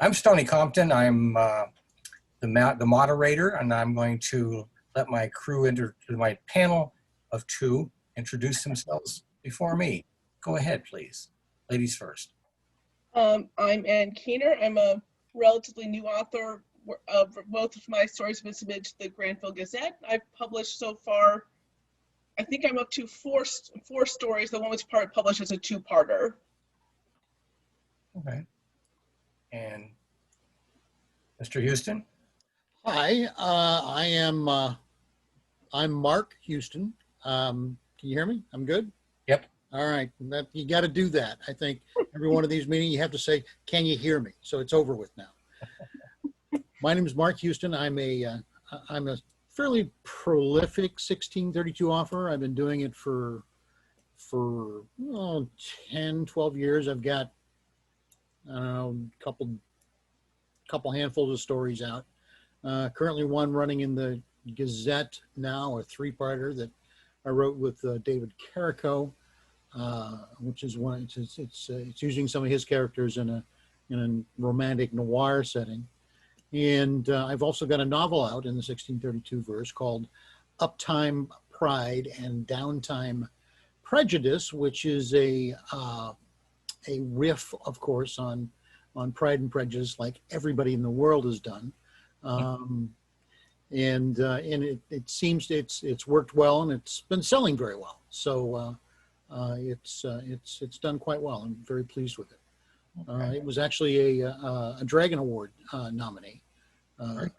I'm Stony Compton. I'm the moderator, and I'm going to let my crew into my panel of two introduce themselves before me. Go ahead, please. Ladies first. I'm Ann Koener. I'm a relatively new author. Both of my stories have been submitted to the Granville Gazette. I've published so far, I think I'm up to four stories. The one was published as a two-parter. Okay. And Mr. Huston? Hi, I'm Mark Huston. Can you hear me? I'm good? Yep. All right, you got to do that. I think every one of these meetings you have to say, can you hear me? So it's over with now. My name is Mark Huston. I'm a fairly prolific 1632 author. I've been doing it for 10, 12 years. I've got, I don't know, couple handfuls of stories out. Currently one running in the Gazette now, a three-parter that I wrote with David Carrico, which is one. It's using some of his characters in a romantic noir setting, and I've also got a novel out in the 1632 verse called Uptime Pride and Downtime Prejudice, which is a riff, of course, on Pride and Prejudice, like everybody in the world has done. And it seems it's worked well, and it's been selling very well. So it's done quite well. I'm very pleased with it. Okay. It was actually a Dragon Award nominee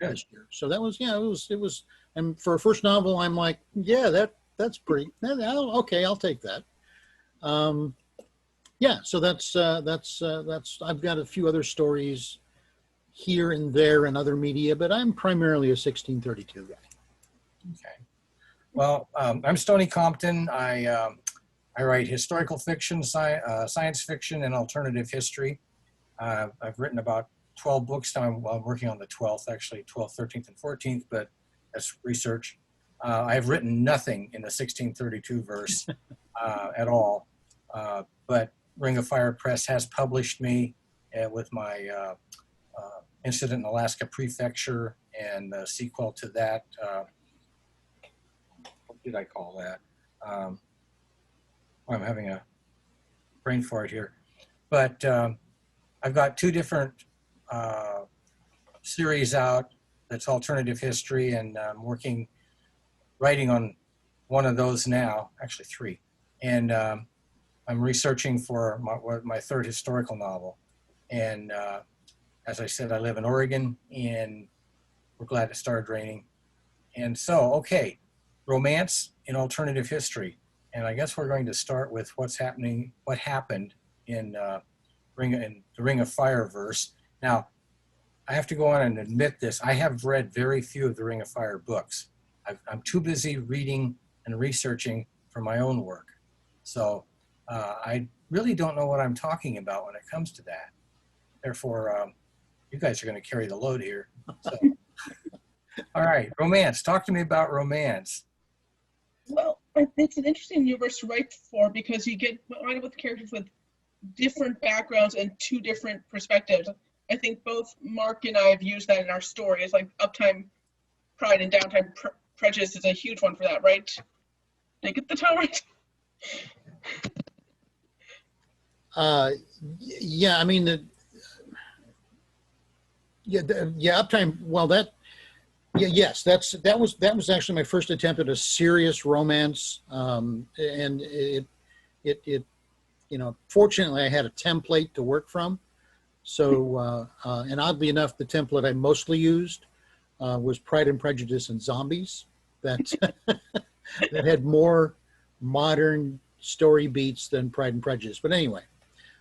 this year. So that was, yeah, it was. And for a first novel, I'm like, yeah, that's pretty. Okay, I'll take that. Yeah, so that's. I've got a few other stories here and there in other media, but I'm primarily a 1632 guy. Okay. Well, I'm Stony Compton. I write historical fiction, science fiction, and alternative history. I've written about 12 books now. I'm working on the 12th, actually 12th, 13th, and 14th, but that's research. I've written nothing in the 1632 verse at all, but Ring of Fire Press has published me with my Incident in Alaska Prefecture and the sequel to that. What did I call that? I'm having a brain fart here. But I've got two different series out that's alternative history, and I'm writing on one of those now, actually three. And I'm researching for my third historical novel. And as I said, I live in Oregon, and we're glad it started raining. And so, okay, romance in alternative history. And I guess we're going to start with what happened in the Ring of Fire verse. Now, I have to go on and admit this. I have read very few of the Ring of Fire books. I'm too busy reading and researching for my own work. So I really don't know what I'm talking about when it comes to that. Therefore, you guys are going to carry the load here. So. All right, romance. Talk to me about romance. Well, it's an interesting universe to write for because you get reminded with characters with different backgrounds and two different perspectives. I think both Mark and I have used that in our stories, like Uptime Pride and Downtime Prejudice is a huge one for that, right? Did I get the title right? Yeah, I mean, Uptime. Well, yes, that was actually my first attempt at a serious romance, and it fortunately I had a template to work from. So, and oddly enough, the template I mostly used was Pride and Prejudice and Zombies. That that had more modern story beats than Pride and Prejudice. But anyway.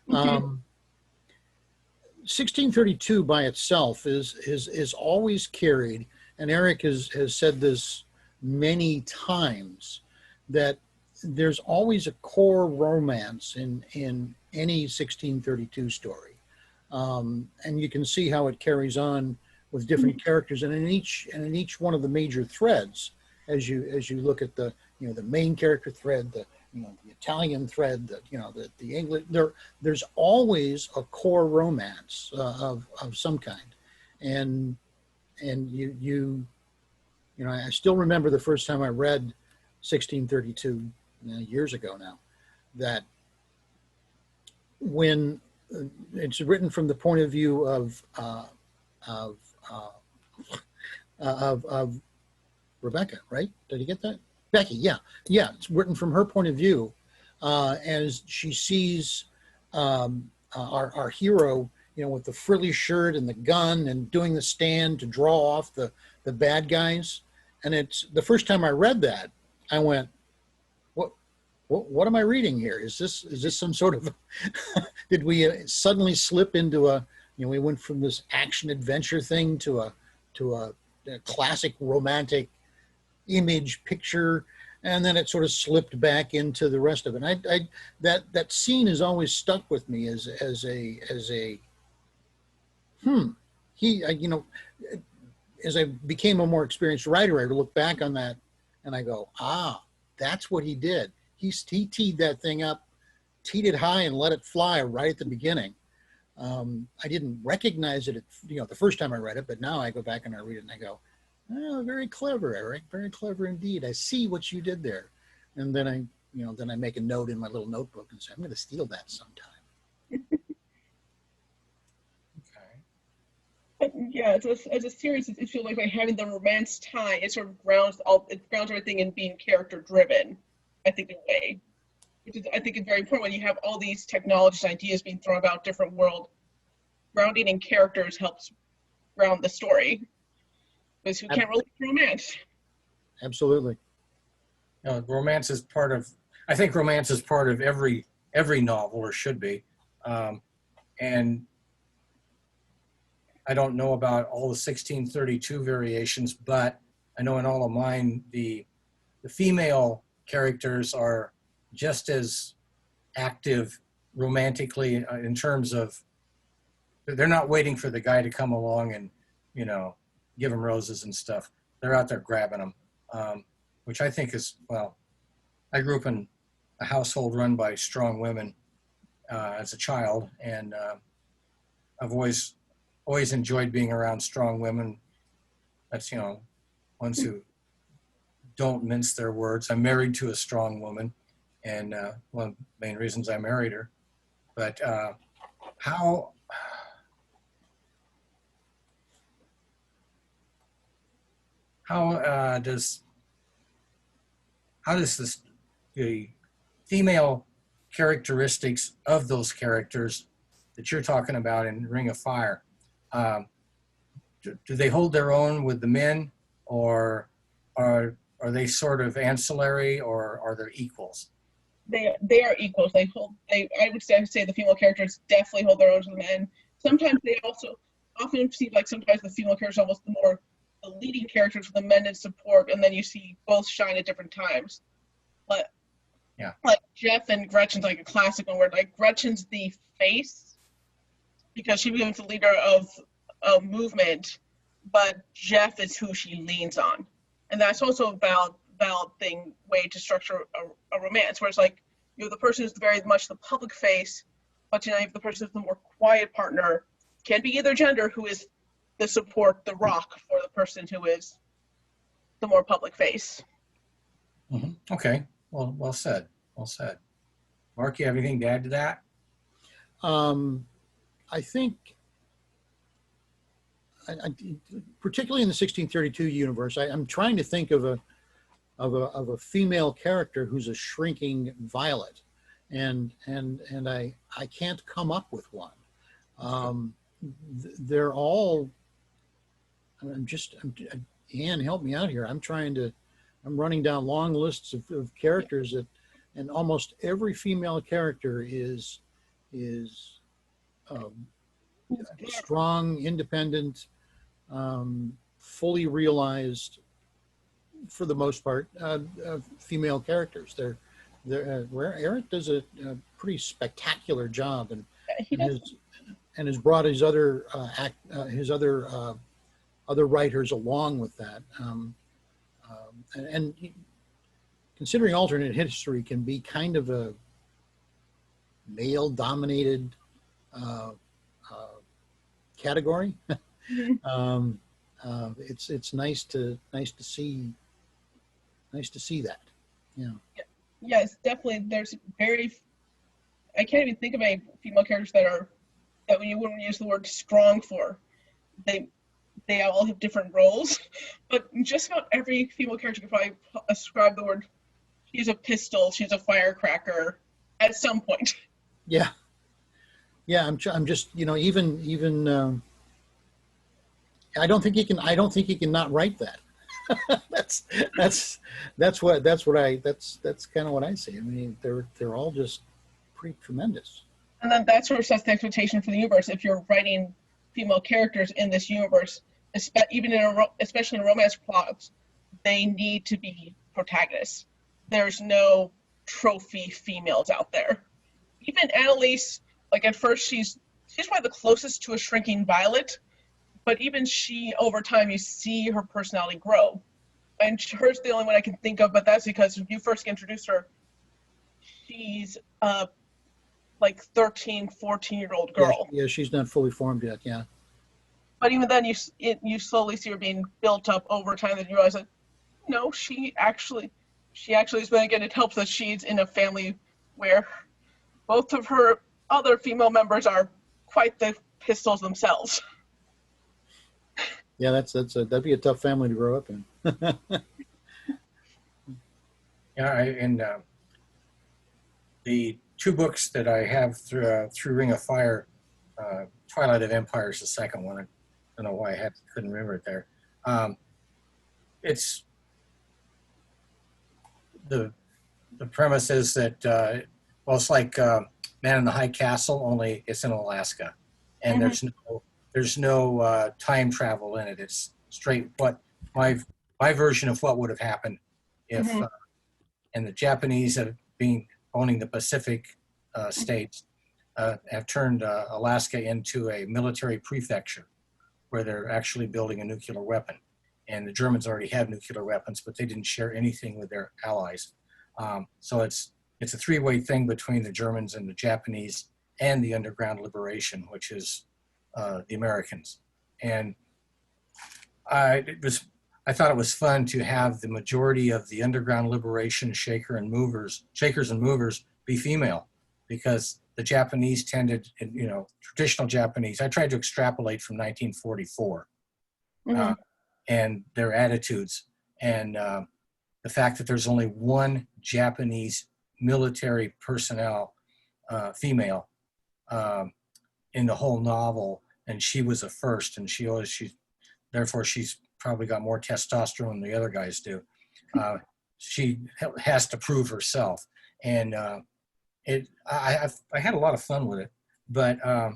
1632 by itself is always carried, and Eric has said this many times, that there's always a core romance in any 1632 story, and you can see how it carries on with different characters, and in each one of the major threads, as you look at the the main character thread, the the Italian thread, the English. There's always a core romance of some kind, and I still remember the first time I read 1632 years ago now, that when it's written from the point of view of Rebecca, right? Did you get that? Becky, yeah. It's written from her point of view, as she sees our hero, with the frilly shirt and the gun and doing the stand to draw off the bad guys. And it's the first time I read that, I went, what am I reading here? Is this some sort of, did we suddenly slip into we went from this action adventure thing to a classic romantic image picture, and then it sort of slipped back into the rest of it. And that scene has always stuck with me as as I became a more experienced writer, I look back on that and I go, that's what he did. He teed that thing up, teed it high and let it fly right at the beginning. I didn't recognize it, the first time I read it, but now I go back and I read it and I go, oh, very clever, Eric, very clever indeed. I see what you did there. And then I make a note in my little notebook and say, I'm going to steal that sometime. But yeah, as a series, it feels like by having the romance tie, it sort of grounds everything in being character driven, I think, in a way. Which is, I think, is very important when you have all these technologies and ideas being thrown about different world. Grounding in characters helps ground the story. Because you can't really romance. Absolutely. Romance is part of, I think romance is part of every novel, or should be. And I don't know about all the 1632 variations, but I know in all of mine, the female characters are just as active romantically in terms of, they're not waiting for the guy to come along and, give them roses and stuff. They're out there grabbing them, which I think is, well, I grew up in a household run by strong women as a child, and I've always enjoyed being around strong women. That's, ones who don't mince their words. I'm married to a strong woman, and one of the main reasons I married her. But how does the female characteristics of those characters that you're talking about in Ring of Fire, do they hold their own with the men, or are they sort of ancillary, or are they equals? They are equals. I would say the female characters definitely hold their own to the men. Sometimes they also often seem like sometimes the female characters are almost the leading characters with the men in support, and then you see both shine at different times. But yeah, like Jeff and Gretchen's like a classic one where like Gretchen's the face because she becomes the leader of a movement, but Jeff is who she leans on, and that's also a valid way to structure a romance, where it's like the person who's very much the public face, but you have the person who's the more quiet partner, can be either gender, who is the support, the rock for the person who is the more public face. Mm-hmm. Okay, well said. Mark, you have anything to add to that? I think, particularly in the 1632 universe, I'm trying to think of a female character who's a shrinking violet, and I can't come up with one. They're all. Anne, help me out here. I'm running down long lists of characters and almost every female character is strong, independent, fully realized, for the most part, female characters. Where Eric does a pretty spectacular job, and has brought his other other writers along with that, and considering alternate history can be kind of a male-dominated uh, category. Mhm. It's nice to see that. Yeah. Yes, definitely. There's very, I can't even think of any female characters that you wouldn't use the word strong for. They they all have different roles, but just about every female character could probably ascribe the word. She's a pistol. She's a firecracker. At some point. Yeah. Yeah. I'm just, even I don't think you can not write that. that's that's kind of what I see. I mean, they're all just pretty tremendous. And then that sort of sets the expectation for the universe. If you're writing female characters in this universe, even especially in romance plots, they need to be protagonists. There's no trophy females out there. Even Annalise, like at first she's probably the closest to a shrinking Violet, but even she, over time, you see her personality grow. And hers the only one I can think of, but that's because when you first introduced her, she's like 13, 14-year-old girl. Yeah, she's not fully formed yet. Yeah. But even then, you slowly see her being built up over time, and you realize that no, she actually is. But again, it helps that she's in a family where both of her other female members are quite the pistols themselves. Yeah, that'd be a tough family to grow up in. Yeah, the two books that I have through Ring of Fire, Twilight of Empire is the second one. I don't know why couldn't remember it there. It's the premise is that it's like Man in the High Castle, only it's in Alaska, and there's no time travel in it. It's straight what my version of what would have happened if and the Japanese have been owning the Pacific states have turned Alaska into a military prefecture where they're actually building a nuclear weapon. And the Germans already have nuclear weapons, but they didn't share anything with their allies. So it's a three-way thing between the Germans and the Japanese and the Underground Liberation, which is the Americans. And I thought it was fun to have the majority of the Underground Liberation shakers and movers be female, because the Japanese tended, traditional Japanese. I tried to extrapolate from 1944 and their attitudes, and the fact that there's only one Japanese military personnel, female, in the whole novel, and she was a first, and therefore she's probably got more testosterone than the other guys do. She has to prove herself, and I had a lot of fun with it, but I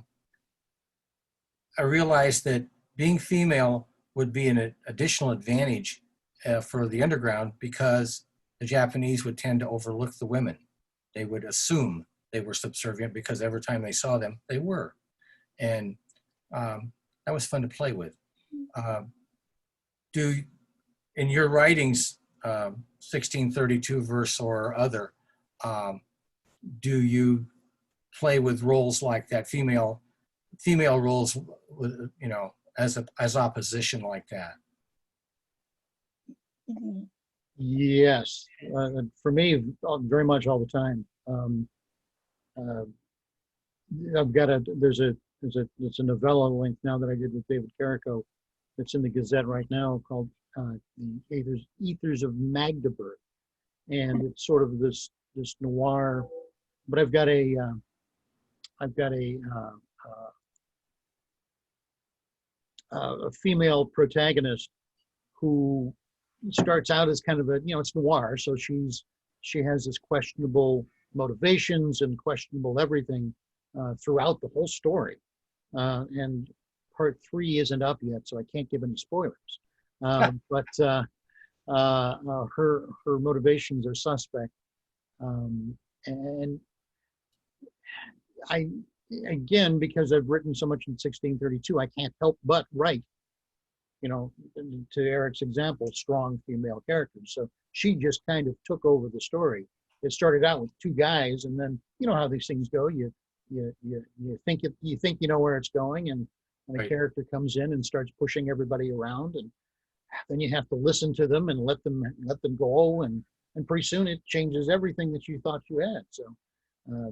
realized that being female would be an additional advantage for the Underground, because the Japanese would tend to overlook the women. They would assume they were subservient because every time they saw them, they were. And that was fun to play with. In your writings, 1632 verse or other, do you play with roles like that, female roles, as opposition like that? Yes, for me, very much all the time. I've got there's a novella length now that I did with David Carrico. It's in the Gazette right now, called the Ethers of Magdeburg, and it's sort of this noir. But I've got a female protagonist who starts out as kind of it's noir, so she has this questionable motivations and questionable everything throughout the whole story, and part 3 isn't up yet, so I can't give any spoilers, but her motivations are suspect, and again, because I've written so much in 1632, I can't help but write you know, to Eric's example, strong female characters. So she just kind of took over the story. It started out with two guys, and then you know how these things go. You think you know where it's going, and a Right. character comes in and starts pushing everybody around, and then you have to listen to them and let them go, and pretty soon it changes everything that you thought you had. So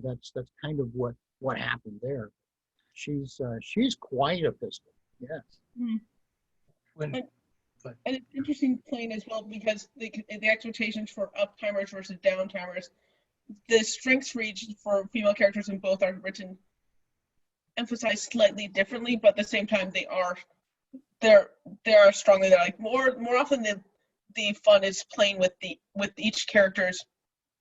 that's kind of what happened there. She's quite a pistol. Yes. Mhm. When, And but and it's interesting playing as well because the expectations for uptimers versus downtimers, the strengths for each for female characters in both are written emphasized slightly differently, but at the same time they're strongly there. Like more often the fun is playing with each character's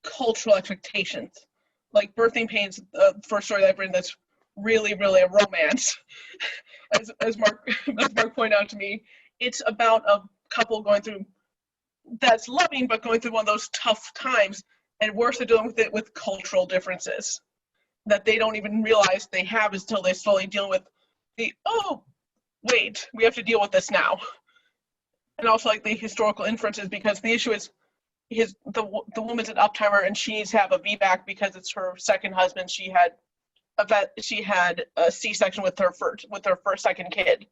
cultural expectations. Like Birthing Pain's first story that I've written that's really a romance, as Mark pointed out to me. It's about a couple going through that's loving, but going through one of those tough times, and worse, they're dealing with it with cultural differences that they don't even realize they have until they slowly deal with oh wait, we have to deal with this now. And also like the historical inferences, because the issue is the woman's an uptimer and she needs to have a VBAC because it's her second husband. She had a C-section with her second kid,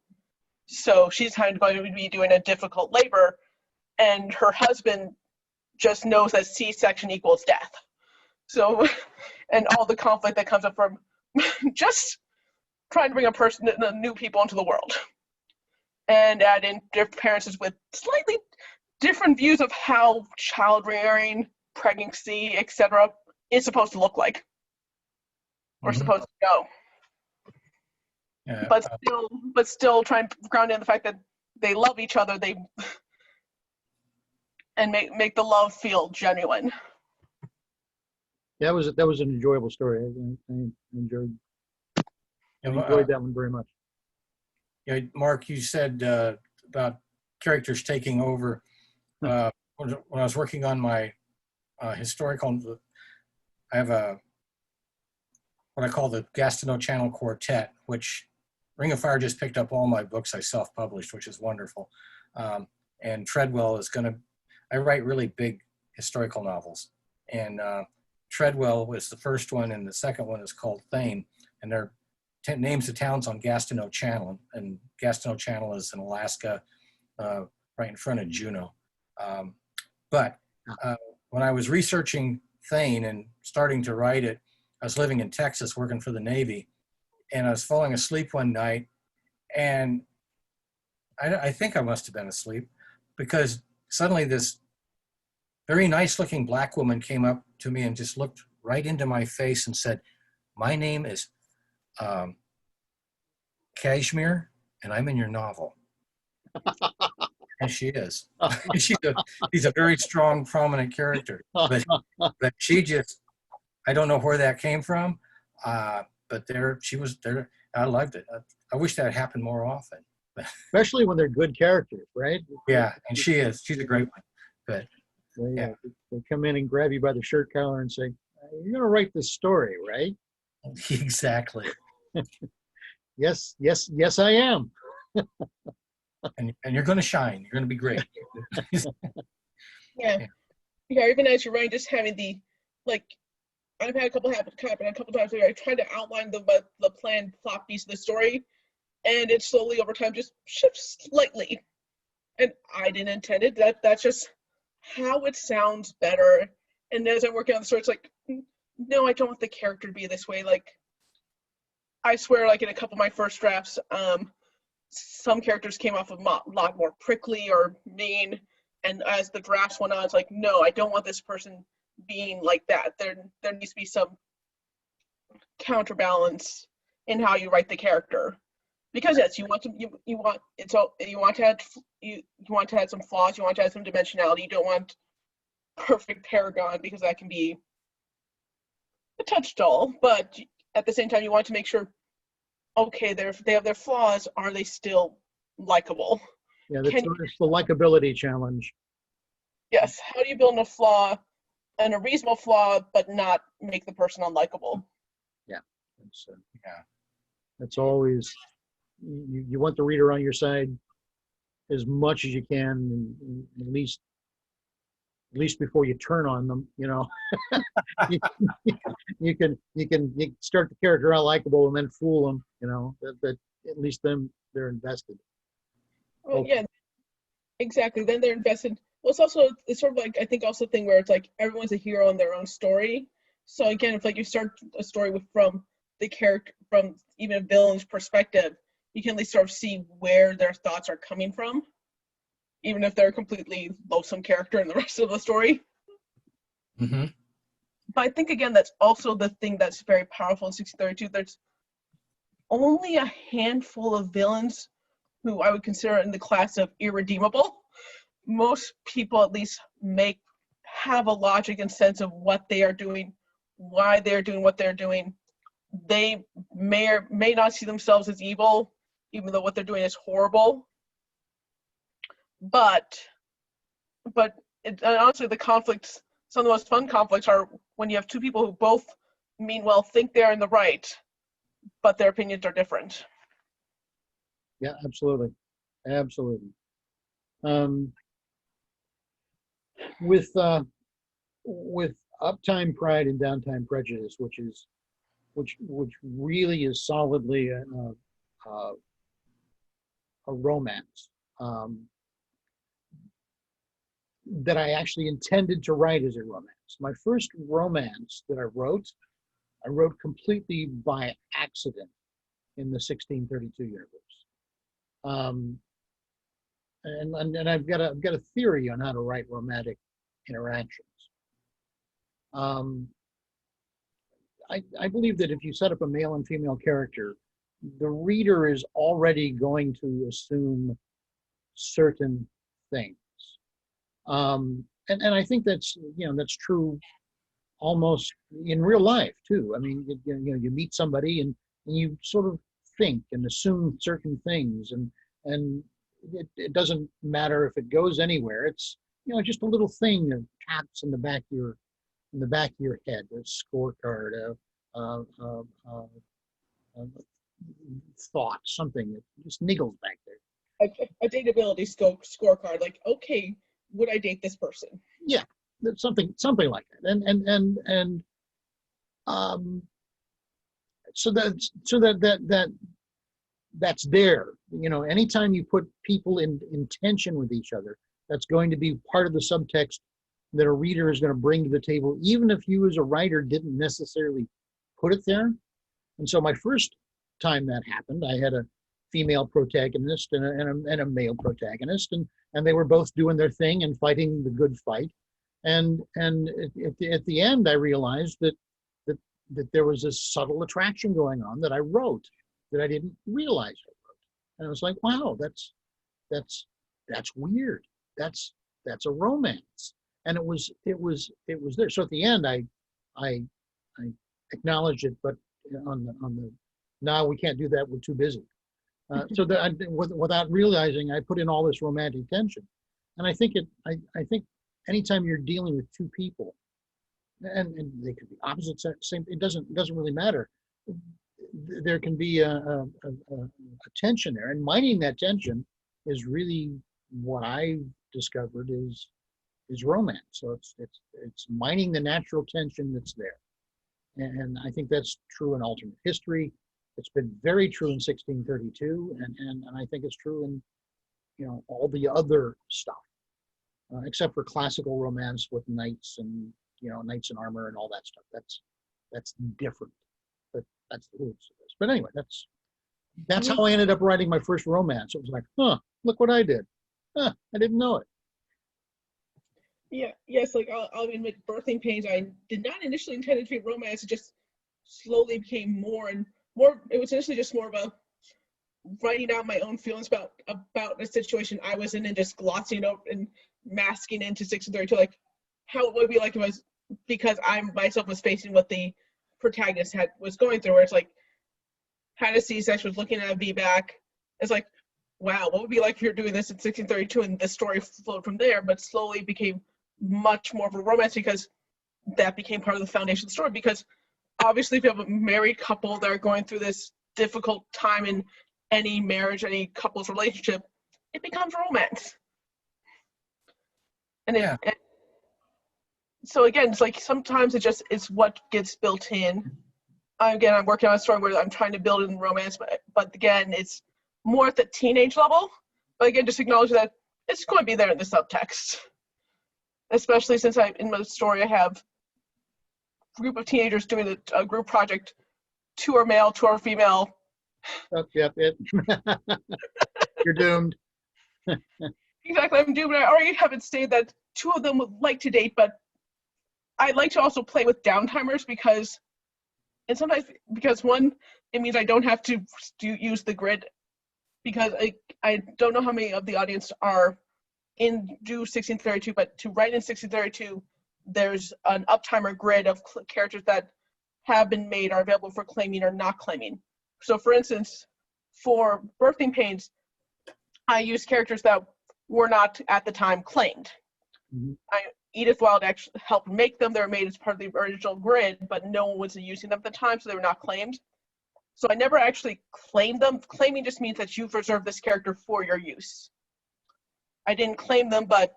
so she's kind of going to be doing a difficult labor, and her husband just knows that C-section equals death. So, and all the conflict that comes up from just trying to bring new people into the world, and add in different parents with slightly different views of how child rearing, pregnancy, etc. is supposed to look like, or Mhm. supposed to go. Yeah, But still trying to ground in the fact that they love each other, and make the love feel genuine. That was an enjoyable story. I enjoyed that one very much. yeah, Mark, you said about characters taking over. When I was working on my historical, I have what I call the Gastineau Channel Quartet, which Ring of Fire just picked up all my books I self-published, which is wonderful. And Treadwell is I write really big historical novels. And Treadwell was the first one, and the second one is called Thane. And they're names of towns on Gastineau Channel. And Gastineau Channel is in Alaska, right in front of Juneau. But when I was researching Thane and starting to write it, I was living in Texas working for the Navy, and I was falling asleep one night, and I think I must have been asleep, because suddenly this very nice looking black woman came up to me and just looked right into my face and said, "My name is Kashmir, and I'm in your novel." And she is. She's a very strong, prominent character. But she just, I don't know where that came from. But she was there. I loved it. I wish that happened more often. Especially when they're good characters, right? Yeah, and she is. She's a great one. But They come in and grab you by the shirt collar and say, "You're going to write this story, right?" exactly. Yes, I am. And you're going to shine. You're going to be great. Yeah. Even as you're writing, just having I've had a couple happen a couple times where I tried to outline the planned plot piece of the story, and it slowly over time just shifts slightly. And I didn't intend it. That's just how it sounds better. And as I'm working on the story, it's like, no, I don't want the character to be this way. Like, I swear, like in a couple of my first drafts, some characters came off a lot more prickly or mean. And as the drafts went on, it's like, no, I don't want this person being like that. There needs to be some counterbalance in how you write the character, because yes, you want to add some flaws, you want to add some dimensionality. You don't want perfect paragon, because that can be a touch dull, but at the same time you want to make sure, okay, they have their flaws, are they still likable? Yeah, it's the likability challenge. Yes, how do you build a flaw and a reasonable flaw but not make the person unlikable? Yeah, that's always, you want the reader on your side. as much as you can, at least before you turn on them, you, you can start the character out likable and then fool them, that at least then they're invested. Well, yeah, exactly. Then they're invested. Well, it's sort of like, I think also a thing where it's like everyone's a hero in their own story. So again, if like you start a story from the character, from even a villain's perspective, you can at least sort of see where their thoughts are coming from, even if they're a completely loathsome character in the rest of the story. Mm-hmm. But I think, again, that's also the thing that's very powerful in 1632. There's only a handful of villains who I would consider in the class of irredeemable. Most people at least have a logic and sense of what they are doing, why they're doing what they're doing. They may or may not see themselves as evil, even though what they're doing is horrible. But honestly, the conflicts, some of the most fun conflicts are when you have two people who both mean well, think they're in the right, but their opinions are different. Yeah, absolutely. With Uptime Pride and Downtime Prejudice, which really is solidly a romance, that I actually intended to write as a romance. My first romance that I wrote completely by accident in the 1632 universe. And I've got a theory on how to write romantic interactions. I believe that if you set up a male and female character, the reader is already going to assume certain things. And I think that's true almost in real life too. I mean, you meet somebody and you sort of think and assume certain things, and it doesn't matter if it goes anywhere. It's just a little thing that taps in the back of your head, a scorecard, a thought, something that just niggles back there. A dateability scorecard, like, okay, would I date this person? Yeah, something like that. And so that's there. Anytime you put people in tension with each other, that's going to be part of the subtext that a reader is going to bring to the table, even if you as a writer didn't necessarily put it there. And so my first time that happened, I had a female protagonist and a male protagonist, and they were both doing their thing and fighting the good fight. And at the end, I realized that there was this subtle attraction going on that I wrote that I didn't realize I wrote. And I was like, wow, that's weird. That's a romance. And it was there. So at the end, I acknowledged it, but on the no, we can't do that. We're too busy. So that without realizing, I put in all this romantic tension. And I think anytime you're dealing with two people, and they could be opposite sex, same, it doesn't really matter. There can be a tension there, and mining that tension is really what I discovered is romance. So it's mining the natural tension that's there, and I think that's true in alternate history. It's been very true in 1632, and I think it's true in all the other stuff, except for classical romance with knights and knights in armor and all that stuff. That's different, but that's the roots of this. But anyway, that's how I ended up writing my first romance. It was like, look what I did. I didn't know it. Yeah, yes, like I'll admit, Birthing Pains, I did not initially intend it to be romance. It just slowly became more and more. It was initially just more about writing out my own feelings about a situation I was in and just glossing over and masking into 1632, like how it would be like if I was, because I myself was facing what the protagonist was going through, where it's like, had a C-section, was looking at a VBAC. It's like, wow, what would it be like if you're doing this in 1632? And the story flowed from there, but slowly became much more of a romance because that became part of the foundation of the story. Because obviously, if you have a married couple that are going through this difficult time in any marriage, any couple's relationship, it becomes romance. And Yeah. So again, it's like sometimes it's what gets built in. I'm working on a story where I'm trying to build in romance, but again, it's more at the teenage level. But again, just acknowledge that it's going to be there in the subtext. Especially since in my story I have a group of teenagers doing a group project. 2 are male, 2 are female. Yep. You're doomed. Exactly, I'm doomed. I already have it stated that 2 of them would like to date, but I like to also play with downtimers because one, it means I don't have to use the grid, because I don't know how many of the audience are do 1632, but to write in 1632, there's an uptimer grid of characters that have been made, are available for claiming or not claiming. So for instance, for birthing pains, I use characters that were not at the time claimed. Mm-hmm. Edith Wilde actually helped make them. They were made as part of the original grid, but no one was using them at the time, so they were not claimed. So I never actually claimed them. Claiming just means that you've reserved this character for your use. I didn't claim them, but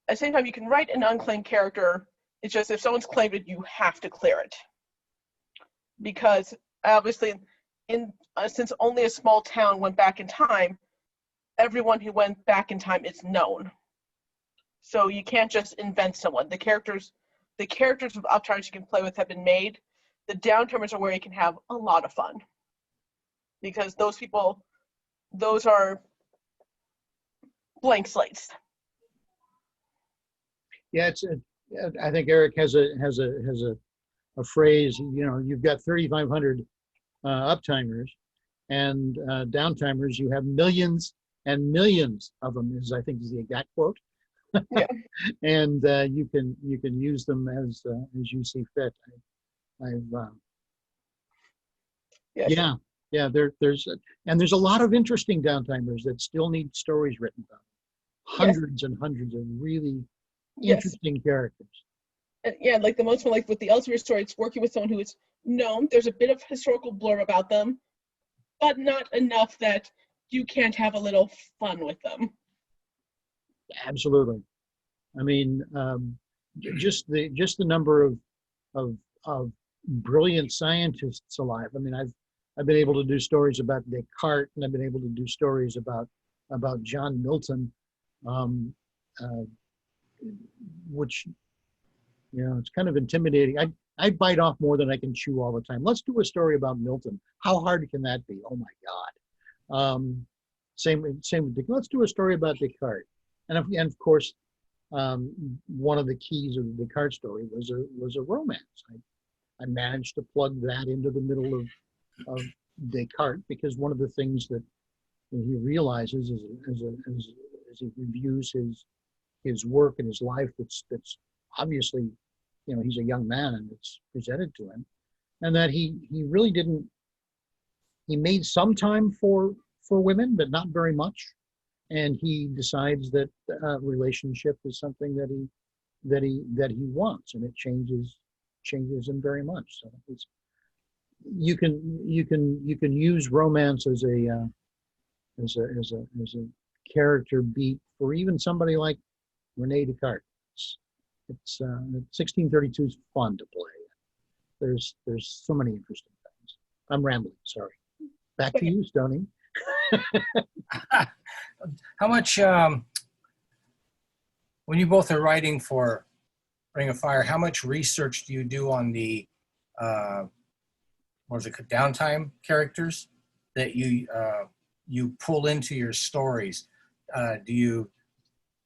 at the same time, you can write an unclaimed character. It's just if someone's claimed it, you have to clear it. Because obviously, since only a small town went back in time, everyone who went back in time is known. So you can't just invent someone. The characters of uptimers you can play with have been made. The downtimers are where you can have a lot of fun. Because those are blank slates. Yeah, I think Eric has a phrase. You know, you've got 3,500 uptimers, and downtimers. You have millions and millions of them. I think is the exact quote. Yeah. And you can use them as you see fit. Yes. Yeah. There's a lot of interesting downtimers that still need stories written about. Hundreds and hundreds of really interesting characters. And yeah, like the most one, like with the Elsevier story, it's working with someone who is known. There's a bit of historical blurb about them, but not enough that you can't have a little fun with them. Absolutely. I mean, just the number of brilliant scientists alive. I mean, I've been able to do stories about Descartes, and I've been able to do stories about John Milton, which, you know, it's kind of intimidating. I bite off more than I can chew all the time. Let's do a story about Milton. How hard can that be? Oh my God. Same with let's do a story about Descartes. And of course, one of the keys of the Descartes story was a romance. I managed to plug that into the middle of Descartes, because one of the things that he realizes as he reviews his work and his life, that's obviously, you know, he's a young man and it's presented to him, and that he really didn't. He made some time for women, but not very much. And he decides that relationship is something that he wants, and it changes him very much. So you can use romance as a character beat for even somebody like Rene Descartes. It's 1632 is fun to play. There's so many interesting things. I'm rambling. Sorry. Back to you, Stoney. How much, when you both are writing for Ring of Fire, how much research do you do on the, downtime characters that you pull into your stories? Do you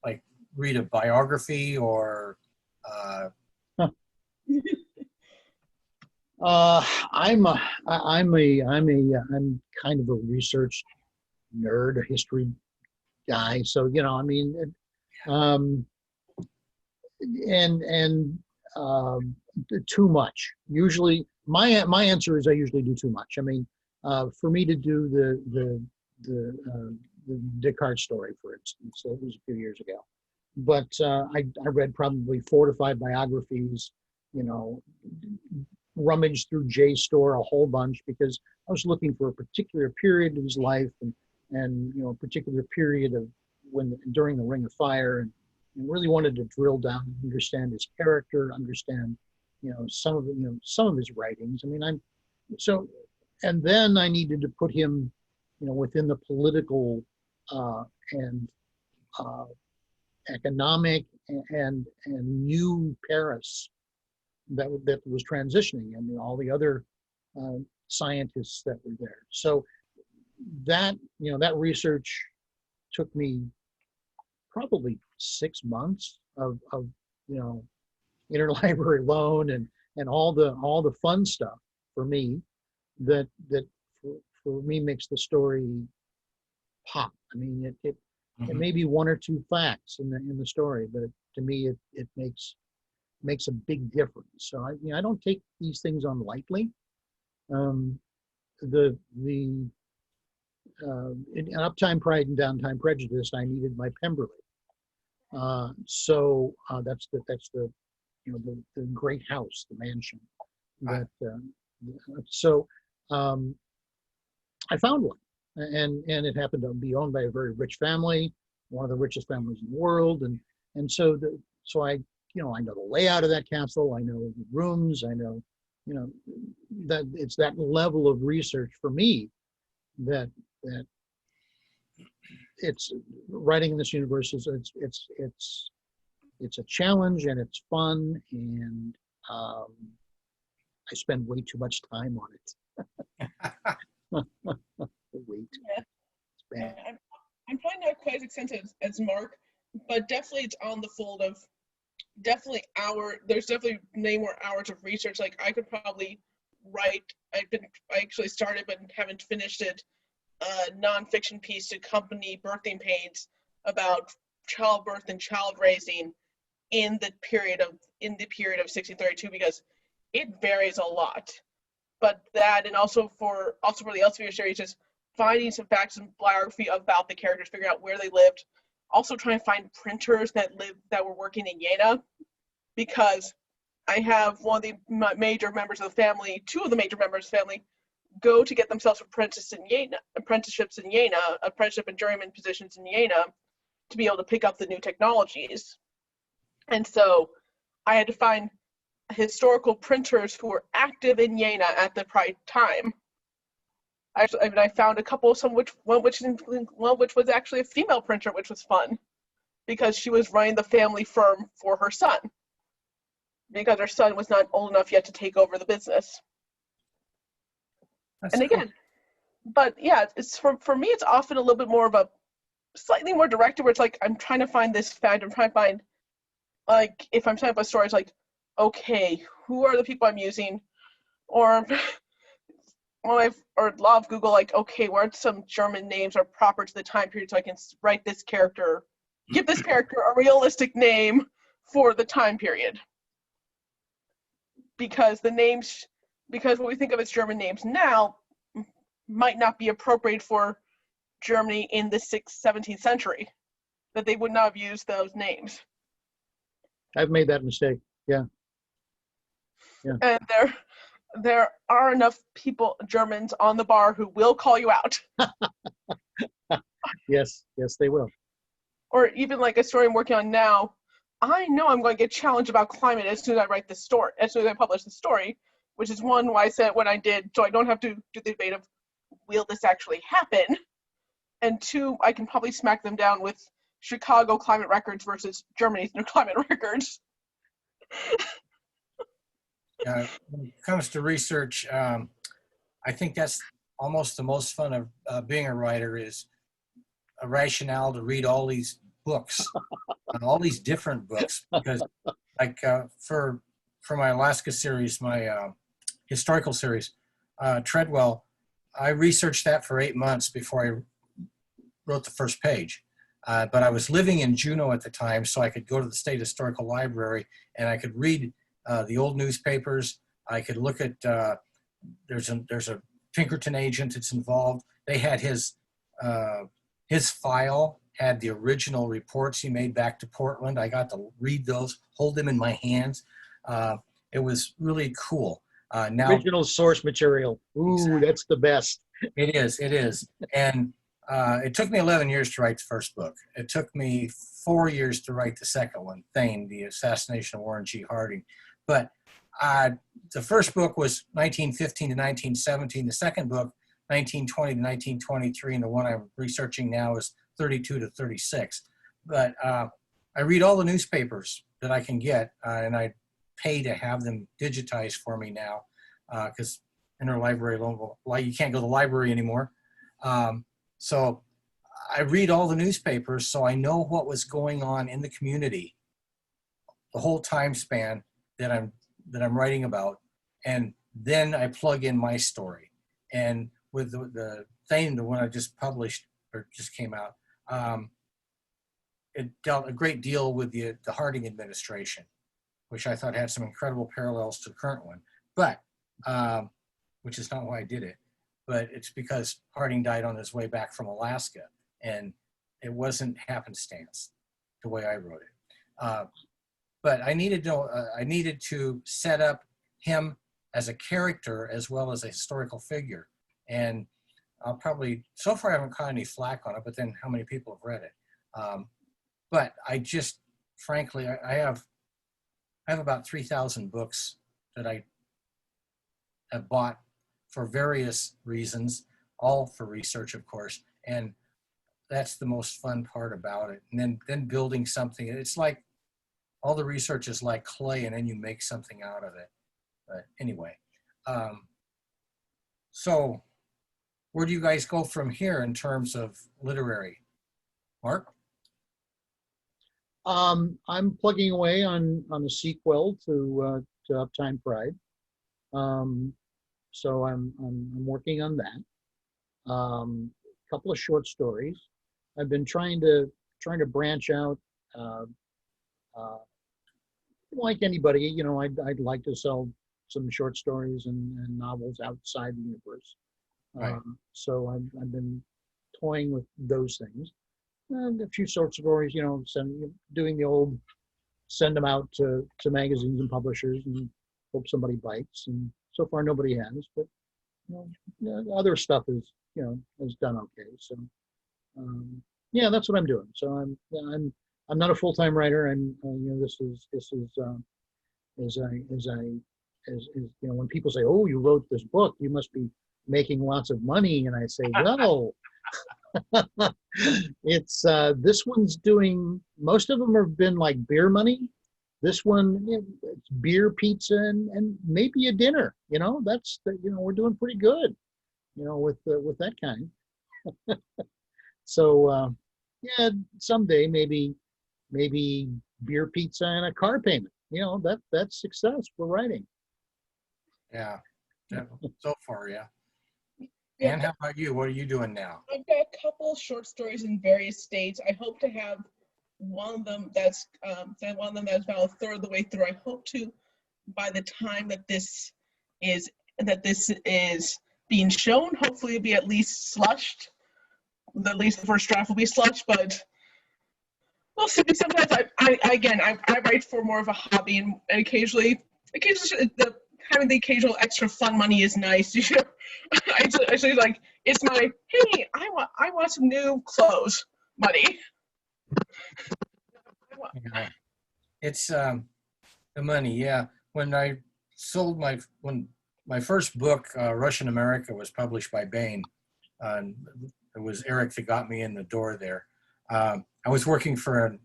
like read a biography or? I'm kind of a research nerd, a history guy. So, you know, I mean, too much. Usually, my answer is I usually do too much. I mean, for me to do the Descartes story, for instance, it was a few years ago, but I read probably 4 to 5 biographies. You know, rummaged through JSTOR a whole bunch, because I was looking for a particular period of his life, and a particular period of during the Ring of Fire, and really wanted to drill down and understand his character, understand, some of his writings. I mean, and then I needed to put him, within the political and economic and new Paris that was transitioning, and all the other scientists that were there. So that research took me probably 6 months of interlibrary loan and all the fun stuff for me that for me makes the story pop. I mean, it may be one or two facts in the story, but to me it makes a big difference. So I don't take these things on lightly. In Uptime Pride and Downtime Prejudice, I needed my Pemberley. So that's the great house, the mansion. That I found one, and it happened to be owned by a very rich family, one of the richest families in the world, and so I I know the layout of that castle, I know the rooms, I know that it's that level of research for me that it's writing in this universe is it's a challenge, and it's fun, and I spend way too much time on it. Wait. Yeah. It's bad. I'm probably not quite as extensive as Mark, but definitely it's on the fold of there's definitely many more hours of research. Like I could probably write, I actually started but haven't finished it, a nonfiction piece to accompany birthing pains about childbirth and child raising in the period of 1632, because it varies a lot. But that, and also for the Elsevier series, just finding some facts and biography about the characters, figuring out where they lived. Also trying to find printers that were working in Jena, because I have one of the major members of the family, two of the major members of the family, go to get themselves apprenticeships in Jena, apprenticeship and journeyman positions in Jena, to be able to pick up the new technologies. And so I had to find historical printers who were active in Jena at the right time. I found a couple, one which was actually a female printer, which was fun, because she was running the family firm for her son, because her son was not old enough yet to take over the business. That's And cool. again, but yeah, it's for me, it's often a little bit more of a slightly more directed, where it's like I'm trying to find this fact. I'm trying to find, like, if I'm setting up a story, it's like, okay, who are the people I'm using, or love Google, like, okay, what are some German names are proper to the time period, so I can write this character, give this character a realistic name for the time period. Because what we think of as German names now might not be appropriate for Germany in the 17th century, that they would not have used those names. I've made that mistake. Yeah. And there are enough Germans on the bar who will call you out. Yes, they will. Or even like a story I'm working on now, I know I'm going to get challenged about climate as soon as I write this story, as soon as I publish the story, which is one why I said when I did, so I don't have to do the debate of, will this actually happen? And two, I can probably smack them down with Chicago climate records versus Germany's new climate records. When it comes to research, I think that's almost the most fun of being a writer, is a rationale to read all these books, all these different books. Because, like, for my Alaska series, my historical series, Treadwell, I researched that for 8 months before I wrote the first page. But I was living in Juneau at the time, so I could go to the State Historical Library and I could read the old newspapers. I could look at, there's a Pinkerton agent that's involved. They had his file, had the original reports he made back to Portland. I got to read those, hold them in my hands. It was really cool. Now, Original source material. Ooh, exactly. That's the best. It is. And It took me 11 years to write the first book. It took me 4 years to write the second one, Thane, The Assassination of Warren G. Harding. But the first book was 1915 to 1917. The second book, 1920 to 1923. And the one I'm researching now is 32 to 36. But I read all the newspapers that I can get, and I pay to have them digitized for me now, because interlibrary loan, you can't go to the library anymore. So I read all the newspapers, so I know what was going on in the community, the whole time span that I'm writing about, and then I plug in my story. And with the thing, the one I just published or just came out, it dealt a great deal with the Harding administration, which I thought had some incredible parallels to the current one, but which is not why I did it. But it's because Harding died on his way back from Alaska, and it wasn't happenstance the way I wrote it. But I needed to set up him as a character as well as a historical figure. And I'll probably, so far I haven't caught any flack on it, but then how many people have read it? But I just, frankly, I have about 3,000 books that I have bought for various reasons, all for research, of course. And that's the most fun part about it. And then building something, it's like all the research is like clay, and then you make something out of it. But anyway, so where do you guys go from here in terms of literary? Mark? I'm plugging away on a sequel to Uptime Pride. So I'm working on that. A couple of short stories. I've been trying to branch out. Like anybody, you know, I'd like to sell some short stories and novels outside the universe. Right. So I've been toying with those things. And a few short stories, you know, doing the old send them out to magazines and publishers and hope somebody bites. And so far nobody has, but you know, other stuff is, you know, has done okay. So yeah, that's what I'm doing. So I'm not a full-time writer, and you know, this is you know, when people say, "Oh, you wrote this book, you must be making lots of money," and I say, "No." It's this one's doing, most of them have been like beer money. This one, you know, it's beer, pizza, and maybe a dinner. You know, that's you know, we're doing pretty good, you know, with that kind. So yeah, someday maybe beer, pizza, and a car payment. You know, that's success for writing. Yeah, so far, yeah. And how about you? What are you doing now? I've got a couple short stories in various states. I hope to have one of them that's about a third of the way through. I hope to, by the time that this is being shown, hopefully it'll be at least slushed. At least the first draft will be slushed, but we'll see. Sometimes I write for more of a hobby, and occasionally having the occasional extra fun money is nice. You know, I actually like, it's my, hey, I want some new clothes money. Yeah. It's the money, yeah. When I sold my first book, Russian America, was published by Bain. It was Eric that got me in the door there. I was working for an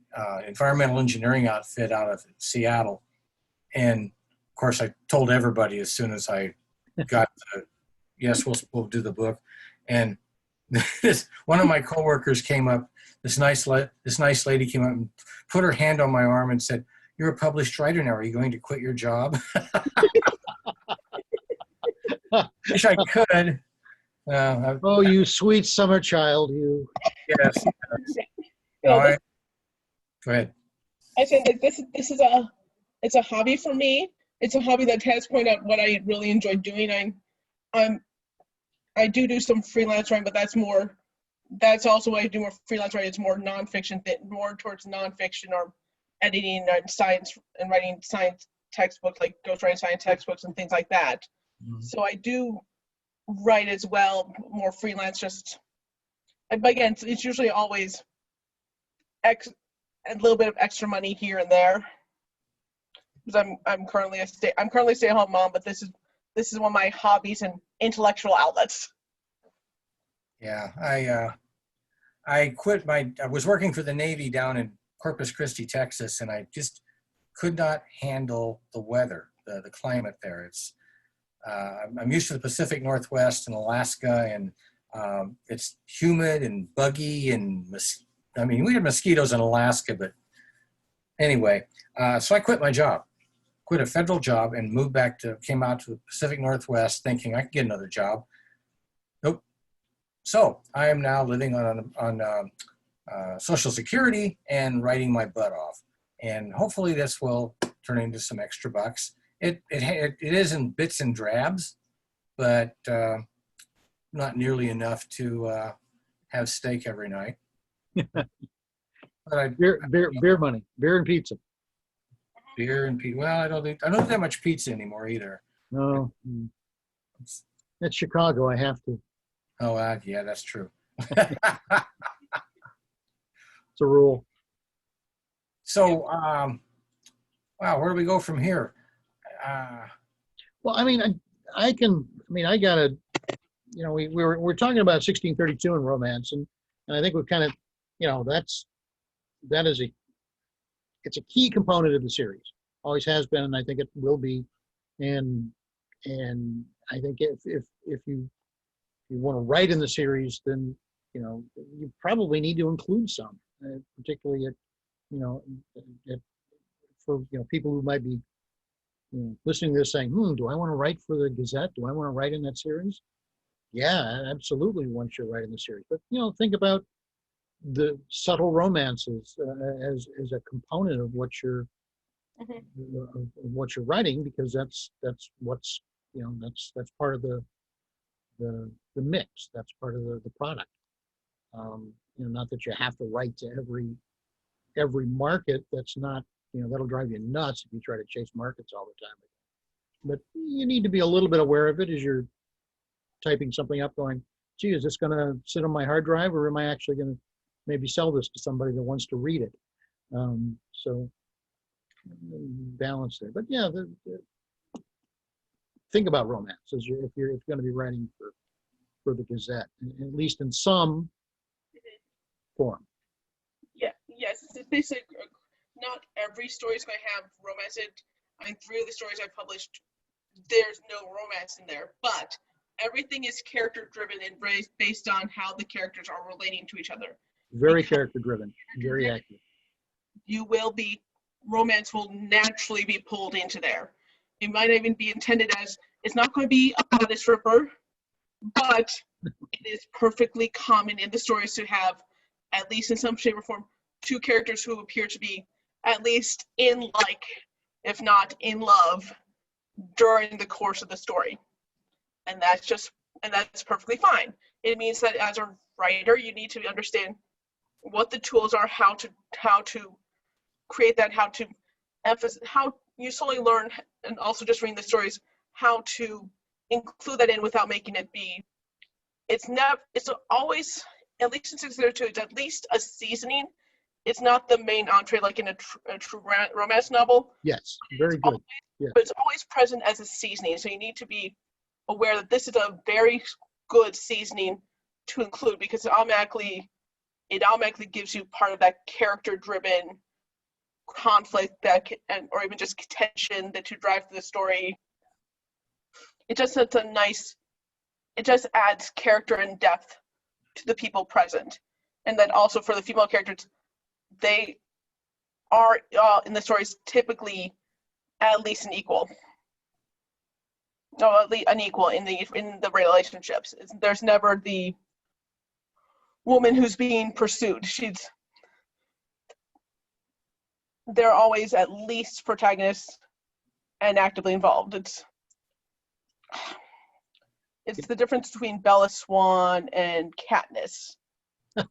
environmental engineering outfit out of Seattle, and of course I told everybody as soon as I got the yes, we'll do the book. And one of my coworkers came up. This nice lady came up and put her hand on my arm and said, "You're a published writer now. Are you going to quit your job?" Wish I could. Oh, you sweet summer child, you. Yes. You know, All right. Go ahead. I said that this is it's a hobby for me. It's a hobby that has pointed out what I really enjoy doing. I do some freelance writing, but that's also what I do more freelance writing. It's more nonfiction, more towards nonfiction or editing and science and writing science textbooks, like ghostwriting science textbooks and things like that. Mm-hmm. So I do write as well, more freelance, just But again, it's usually always a little bit of extra money here and there. Because I'm currently a stay-at-home mom, but this is one of my hobbies and intellectual outlets. Yeah, I was working for the Navy down in Corpus Christi, Texas, and I just could not handle the weather, the climate there. I'm used to the Pacific Northwest and Alaska, and it's humid and buggy, and we had mosquitoes in Alaska, but anyway, so I quit my job, quit a federal job, and came out to the Pacific Northwest thinking I could get another job. Nope. So I am now living on Social Security and writing my butt off, and hopefully this will turn into some extra bucks. It is in bits and drabs, but not nearly enough to have steak every night. But beer money, beer and pizza. Beer and pizza. Well, I don't do that much pizza anymore either. No, it's Chicago. I have to. Oh, yeah, that's true. It's a rule. So, wow, where do we go from here? Well, I mean, I gotta, we're talking about 1632 in romance, and I think we've kind of, it's a key component of the series. Always has been, and I think it will be. And I think if you want to write in the series, then you probably need to include some, particularly for people who might be listening to this saying, do I want to write for the Gazette? Do I want to write in that series? Yeah, absolutely one should write in the series. But think about the subtle romances as a component of what you're writing, because that's what's that's part of the mix. That's part of the product. Not that you have to write to every market. That's not, that'll drive you nuts if you try to chase markets all the time. But you need to be a little bit aware of it as you're typing something up, going, gee, is this going to sit on my hard drive, or am I actually going to maybe sell this to somebody that wants to read it? So balance there. But yeah, think about romance if you're going to be writing for the Gazette, at least in some form. Yeah, yes, it's basically not every story is going to have romance in it. I mean, 3 of the stories I've published, there's no romance in there, but everything is character driven and based on how the characters are relating to each other. Very character driven, very accurate. Romance will naturally be pulled into there. It might even be intended as, it's not going to be a bodice ripper, but it is perfectly common in the stories to have, at least in some shape or form, 2 characters who appear to be at least in like, if not in love, during the course of the story. And that's perfectly fine. It means that as a writer, you need to understand what the tools are, how to create that, how to emphasize, how you slowly learn, and also just reading the stories, how to include that in without making it be, it's always, at least in 1632, it's at least a seasoning. It's not the main entree like in a true romance novel. Yes, very good. But it's always present as a seasoning. So you need to be aware that this is a very good seasoning to include, because it automatically gives you part of that character-driven conflict or even just tension that you drive through the story. It just adds character and depth to the people present. And then also for the female characters, they are in the stories typically at least an equal. No, at least an equal in the relationships. There's never the woman who's being pursued. They're always at least protagonists and actively involved. It's the difference between Bella Swan and Katniss. Is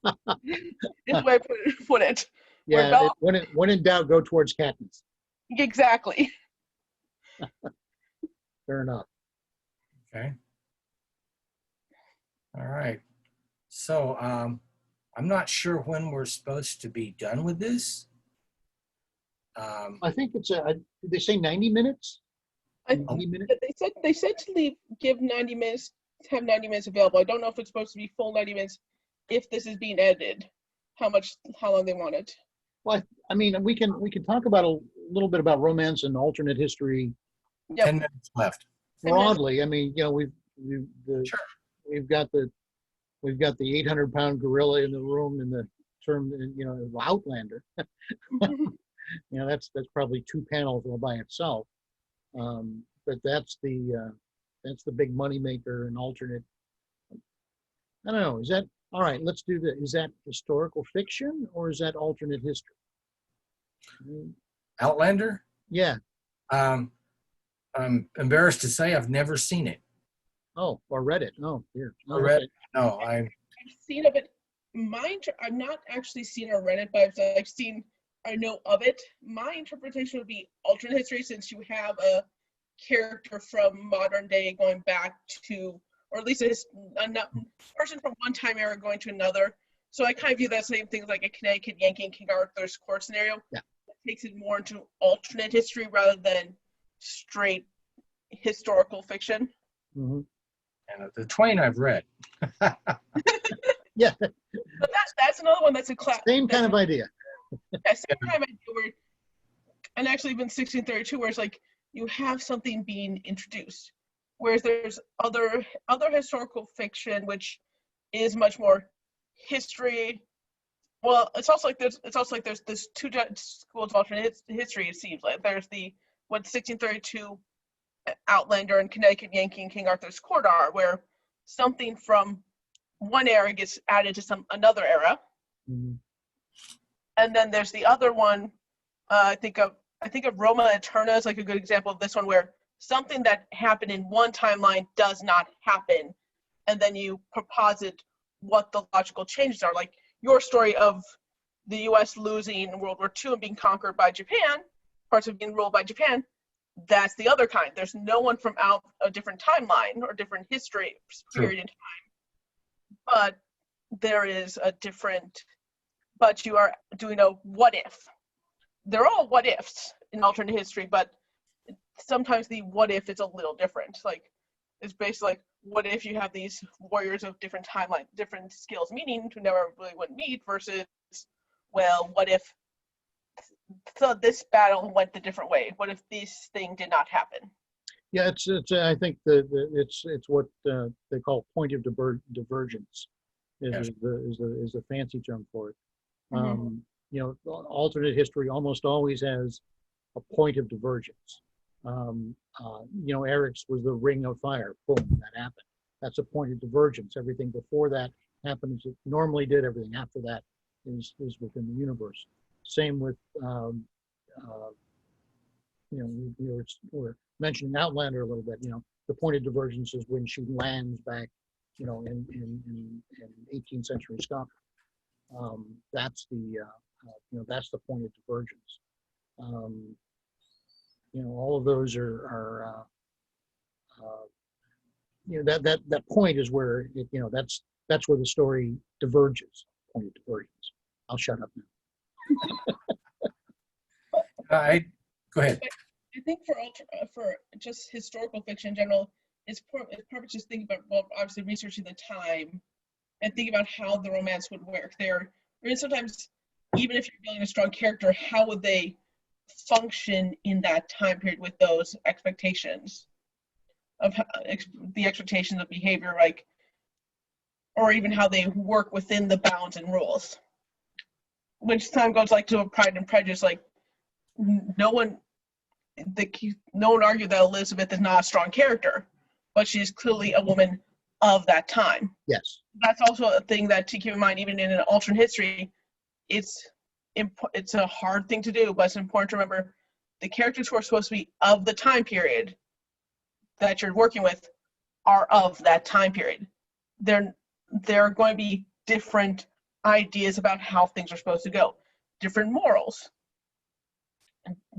the way I put it. Yeah, when in doubt, go towards Katniss. Exactly. Fair enough. Okay. All right. So I'm not sure when we're supposed to be done with this. I think it's did they say 90 minutes? I 90 minutes? Yeah, they said to give 90 minutes, have 90 minutes available. I don't know if it's supposed to be full 90 minutes if this is being edited. How long they want it. Well, I mean, we can talk about a little bit about romance and alternate history 10 minutes left. broadly. I mean, we've Sure. we've got the 800-pound gorilla in the room in the term, Outlander. That's probably 2 panels all by itself. But that's the big money maker and alternate. I don't know. Is that all right? Let's do that. Is that historical fiction or is that alternate history? Outlander? Yeah. I'm embarrassed to say I've never seen it. Oh, or read it. Oh, here. Oh, I read okay. it. No, I've seen of it. I've not actually seen or read it, but I know of it. My interpretation would be alternate history, since you have a character from modern day going back to, or at least a person from one time era going to another. So I kind of view that same thing like a Connecticut Yankee and King Arthur's Court scenario. Yeah. It takes it more into alternate history rather than straight historical fiction. Mm-hmm. And the Twain I've read. Yeah. But that's another one that's a class. Same kind of idea. Yeah, same kind of idea where, and actually even 1632, where it's like you have something being introduced, whereas there's other historical fiction which is much more history. Well, it's also like there's this two schools of alternate history. It seems like there's the 1632 Outlander and Connecticut Yankee and King Arthur's Court are, where something from one era gets added to another era. Mm-hmm. And then there's the other one. I think of Roma Eterna as like a good example of this one, where something that happened in one timeline does not happen, and then you proposit what the logical changes are. Like your story of the U.S. losing World War II and being conquered by Japan, parts of being ruled by Japan. That's the other kind. There's no one from out a different timeline or different history period in time, but there is a different. But you are doing a what if. They're all what ifs in alternate history, but sometimes the what if is a little different. Like it's basically like, what if you have these warriors of different timeline, different skills, meaning who never really would meet, versus, well, what if so this battle went a different way? What if this thing did not happen? Yeah, it's I think it's what they call point of divergence is the fancy term for it. Alternate history almost always has a point of divergence. Eric's was the Ring of Fire. Boom, that happened. That's a point of divergence. Everything before that happens, it normally did. Everything after that is within the universe. Same with, we're mentioning Outlander a little bit. The point of divergence is when she lands back, in 18th century Scotland. That's the point of divergence. All of those are that point is where that's where the story diverges. Point of divergence. I'll shut up now. Go ahead. I think for just historical fiction in general, it's probably just thinking about, well, obviously researching the time and thinking about how the romance would work there. Or sometimes, even if you're building a strong character, how would they function in that time period with those expectations of the expectations of behavior, like, or even how they work within the bounds and rules. Which time goes like to a Pride and Prejudice, like no one argued that Elizabeth is not a strong character, but she is clearly a woman of that time. Yes. That's also a thing that to keep in mind, even in an alternate history, it's a hard thing to do, but it's important to remember the characters who are supposed to be of the time period that you're working with are of that time period. There are going to be different ideas about how things are supposed to go, different morals,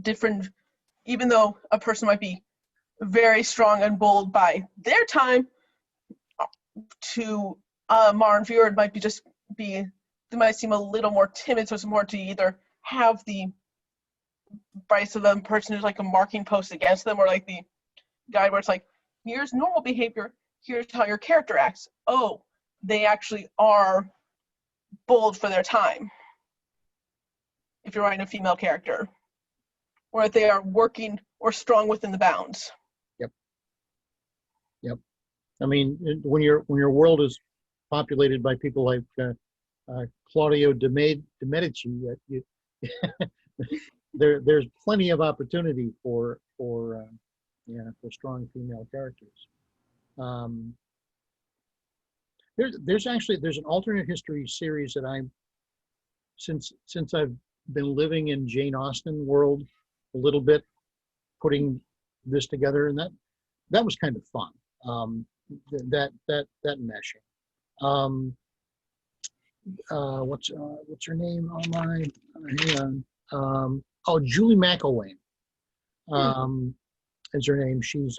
different, even though a person might be very strong and bold by their time, to a modern viewer it might be they might seem a little more timid, so it's more to either have the bias of the person who's like a marking post against them, or like the guide where it's like, here's normal behavior, here's how your character acts. Oh, they actually are bold for their time, if you're writing a female character, or if they are working or strong within the bounds. Yep. I mean, when your world is populated by people like Claudio de Medici, there's plenty of opportunity for strong female characters. There's an alternate history series that since I've been living in Jane Austen world a little bit, putting this together, and that was kind of fun. That meshing. What's her name? Oh my, hang on. Julie Mccelwain. Is her name? She's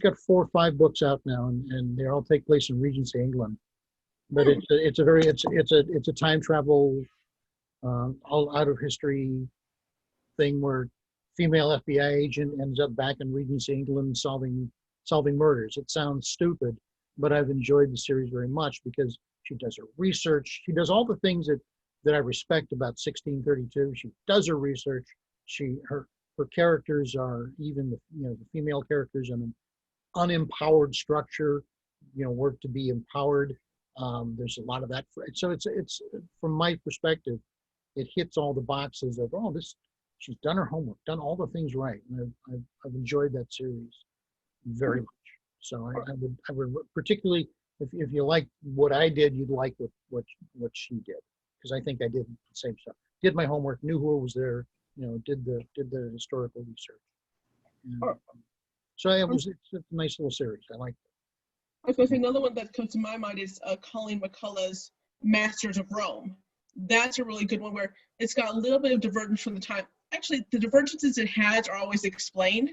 got 4 or 5 books out now, and they all take place in Regency, England. But it's a time travel, all out of history thing where female FBI agent ends up back in Regency, England, solving murders. It sounds stupid, but I've enjoyed the series very much because she does her research. She does all the things that I respect about 1632. She does her research. Her characters are, even the female characters, in an unempowered structure, work to be empowered. There's a lot of that. So it's from my perspective, it hits all the boxes of, she's done her homework, done all the things right, and I've enjoyed that series very much. So I would particularly, if you like what I did, you'd like what she did, because I think I did the same stuff. Did my homework, knew who was there, did the historical research. So it's a nice little series. I like it. I was going to say another one that comes to my mind is Colleen McCullough's Masters of Rome. That's a really good one where it's got a little bit of divergence from the time. Actually, the divergences it has are always explained,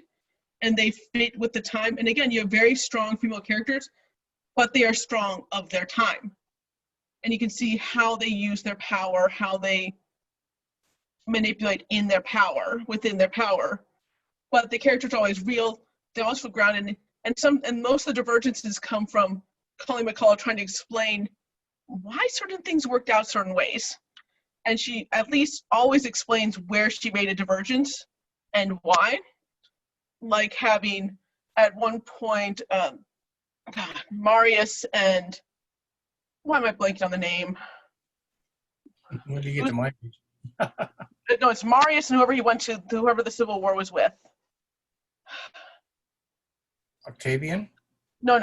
and they fit with the time. And again, you have very strong female characters, but they are strong of their time. And you can see how they use their power, how they manipulate within their power. But the characters are always real. They're also grounded and most of the divergences come from Colleen McCullough trying to explain why certain things worked out certain ways. And she at least always explains where she made a divergence and why. Like having, at one point, Marius and, why am I blanking on the name? When do you get to my page? No, it's Marius and whoever the Civil War was with. Octavian? No,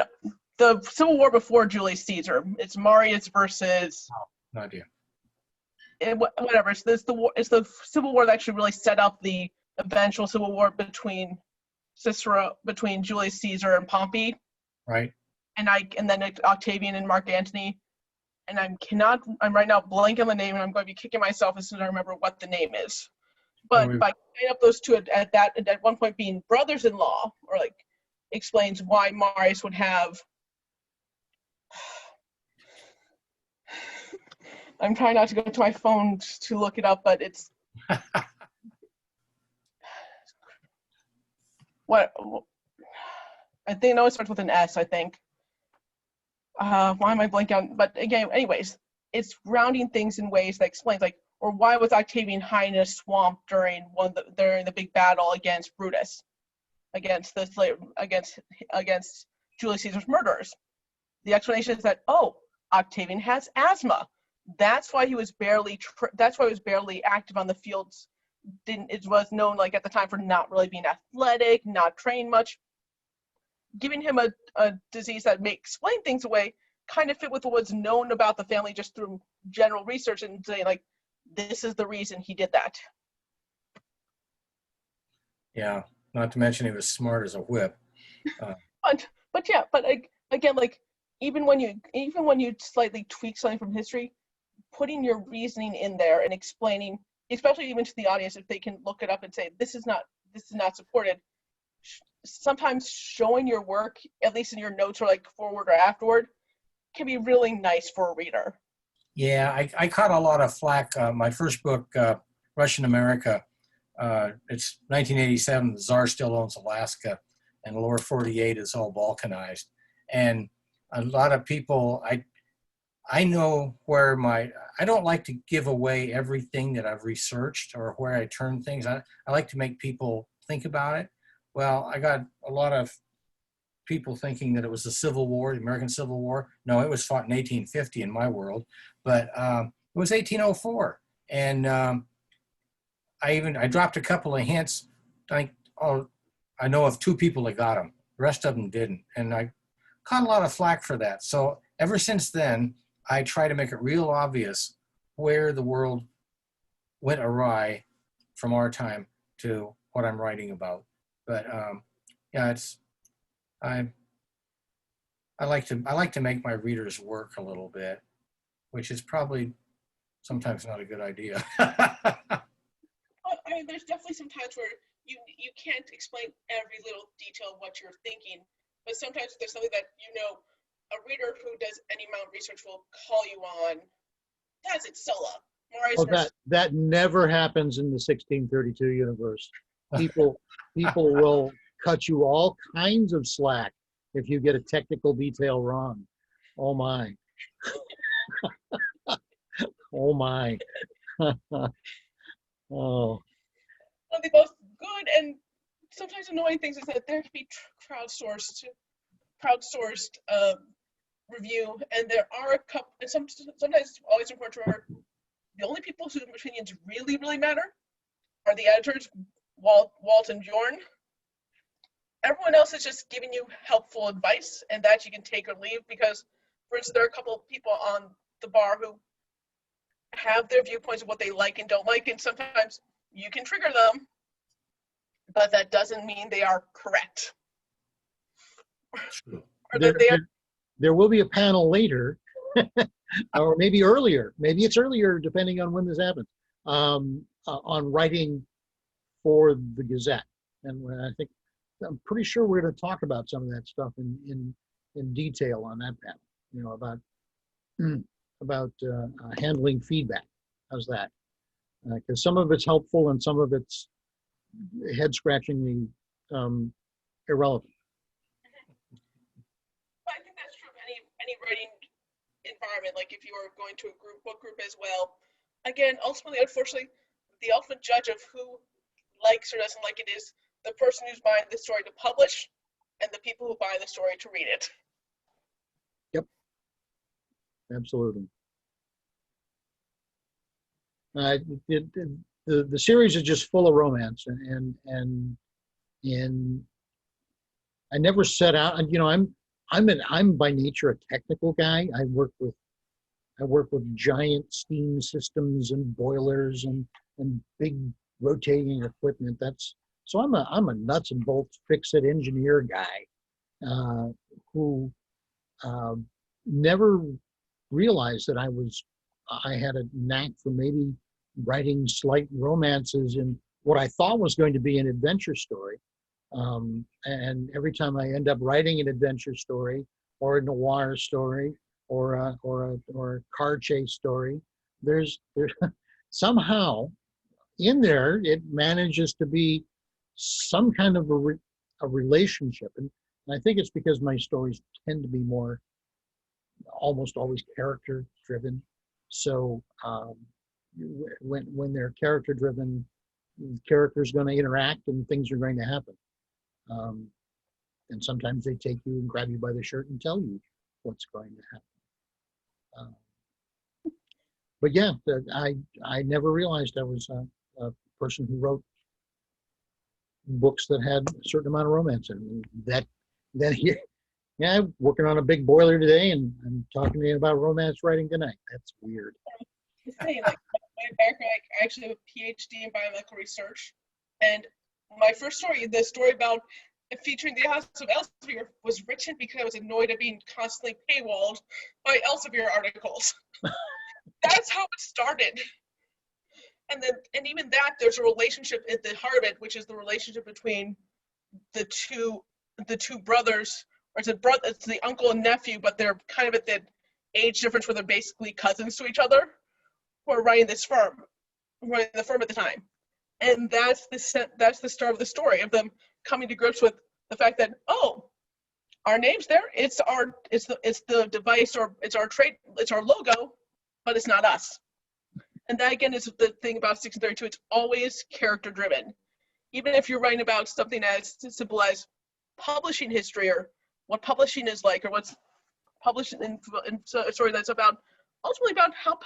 the Civil War before Julius Caesar. It's Marius versus. No idea. Whatever. It's the Civil War that actually really set up the eventual Civil War between Julius Caesar and Pompey. Right. And then Octavian and Mark Antony. And I'm right now blanking on the name, and I'm going to be kicking myself as soon as I remember what the name is. But by tying up those two at one point being brothers-in-law, or like, explains why Marius would have. I'm trying not to go to my phone to look it up, but it's what I think. No, it starts with an S, I think. Why am I blanking on? But again, anyways, it's grounding things in ways that explains, like, or why was Octavian hiding in a swamp during the big battle against Brutus, against Julius Caesar's murderers. The explanation is that, Octavian has asthma. That's why he was barely active on the fields. It was known, like, at the time, for not really being athletic, not trained much. Giving him a disease that may explain things away kind of fit with what was known about the family just through general research, and saying, like, this is the reason he did that. Yeah, not to mention he was smart as a whip. But again, like, even when you slightly tweak something from history, putting your reasoning in there and explaining, especially even to the audience, if they can look it up and say this is not supported. Sometimes showing your work, at least in your notes or like forward or afterward, can be really nice for a reader. Yeah, I caught a lot of flack. My first book, Russian America, it's 1987. The Tsar still owns Alaska, and the lower 48 is all balkanized. And a lot of people, I know where I don't like to give away everything that I've researched or where I turn things. I like to make people think about it. Well, I got a lot of people thinking that it was the Civil War, the American Civil War. No, it was fought in 1850 in my world, but it was 1804. And I dropped a couple of hints. Oh, I know of two people that got them. The rest of them didn't. And I caught a lot of flack for that. So ever since then, I try to make it real obvious where the world went awry from our time to what I'm writing about. But yeah, I like to make my readers work a little bit, which is probably sometimes not a good idea. Well, I mean, there's definitely some times where you can't explain every little detail of what you're thinking, but sometimes if there's something that a reader who does any amount of research will call you on. That's it, Sulla. Oh, that never happens in the 1632 universe. People will cut you all kinds of slack if you get a technical detail wrong. Oh my. Oh my. Oh. One of the most good and sometimes annoying things is that there can be crowdsourced review, and there are a couple, and sometimes it's always important to remember the only people whose opinions really, really matter are the editors, Walt and Bjorn. Everyone else is just giving you helpful advice, and that you can take or leave, because, for instance, there are a couple of people on the bar who have their viewpoints of what they like and don't like, and sometimes you can trigger them, but that doesn't mean they are correct. Or that they are. There will be a panel later, or maybe earlier. Maybe it's earlier, depending on when this happens, on writing for the Gazette. And I'm pretty sure we're going to talk about some of that stuff in detail on that panel. About handling feedback. How's that? Because some of it's helpful and some of it's head-scratchingly irrelevant. I think that's true of any writing environment. Like if you are going to a book group as well. Again, ultimately, unfortunately, the ultimate judge of who likes or doesn't like it is the person who's buying the story to publish and the people who buy the story to read it. Yep. Absolutely. The series is just full of romance, and I never set out. I'm by nature a technical guy. I work with giant steam systems and boilers and big rotating equipment. So I'm a nuts and bolts fix-it engineer guy who never realized that I had a knack for maybe writing slight romances in what I thought was going to be an adventure story. And every time I end up writing an adventure story or a noir story or a car chase story, there's somehow in there it manages to be some kind of a relationship, and I think it's because my stories tend to be more almost always character driven. So when they're character driven, the character's going to interact and things are going to happen. And sometimes they take you and grab you by the shirt and tell you what's going to happen. But yeah, I never realized I was a person who wrote books that had a certain amount of romance in them. Yeah, working on a big boiler today, and I'm talking to you about romance writing tonight. That's weird. It's funny, like my background, I actually have a PhD in biomedical research, and my first story, the story about featuring the House of Elsevier, was written because I was annoyed at being constantly paywalled by Elsevier articles. That's how it started. And even that, there's a relationship at the heart of it, which is the relationship between the two brothers, or it's the uncle and nephew, but they're kind of at the age difference where they're basically cousins to each other who are running this firm, running the firm at the time. And that's the start of the story of them coming to grips with the fact that, oh, our name's there, it's the device, or it's our trade, it's our logo, but it's not us. And that again is the thing about 1632, it's always character driven. Even if you're writing about something as simple as publishing history, or what publishing is like, or what's published in a story that's about, ultimately about how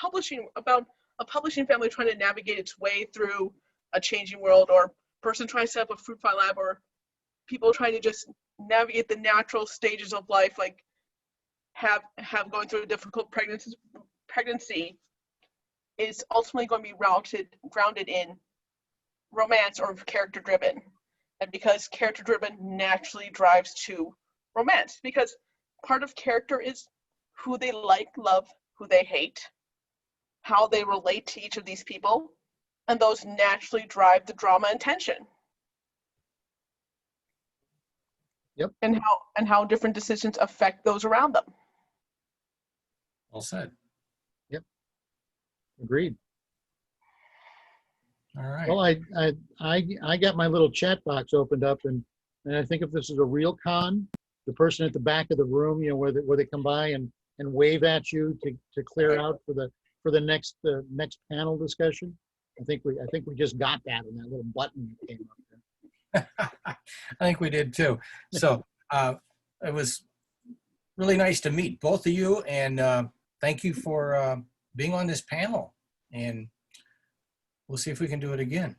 about a publishing family trying to navigate its way through a changing world, or person trying to set up a fruit fly lab, or people trying to just navigate the natural stages of life, like have going through a difficult pregnancy, is ultimately going to be grounded in romance or character driven. And because character driven naturally drives to romance, because part of character is who they like, love, who they hate, how they relate to each of these people, and those naturally drive the drama and tension. Yep. And how different decisions affect those around them. Well said. Agreed. All right. Well, I got my little chat box opened up, and I think if this is a real con, the person at the back of the room, you know, where they come by and wave at you to clear out for the next panel discussion. I think we just got that in that little button that came up there. I think we did too. So it was really nice to meet both of you, and thank you for being on this panel. And we'll see if we can do it again.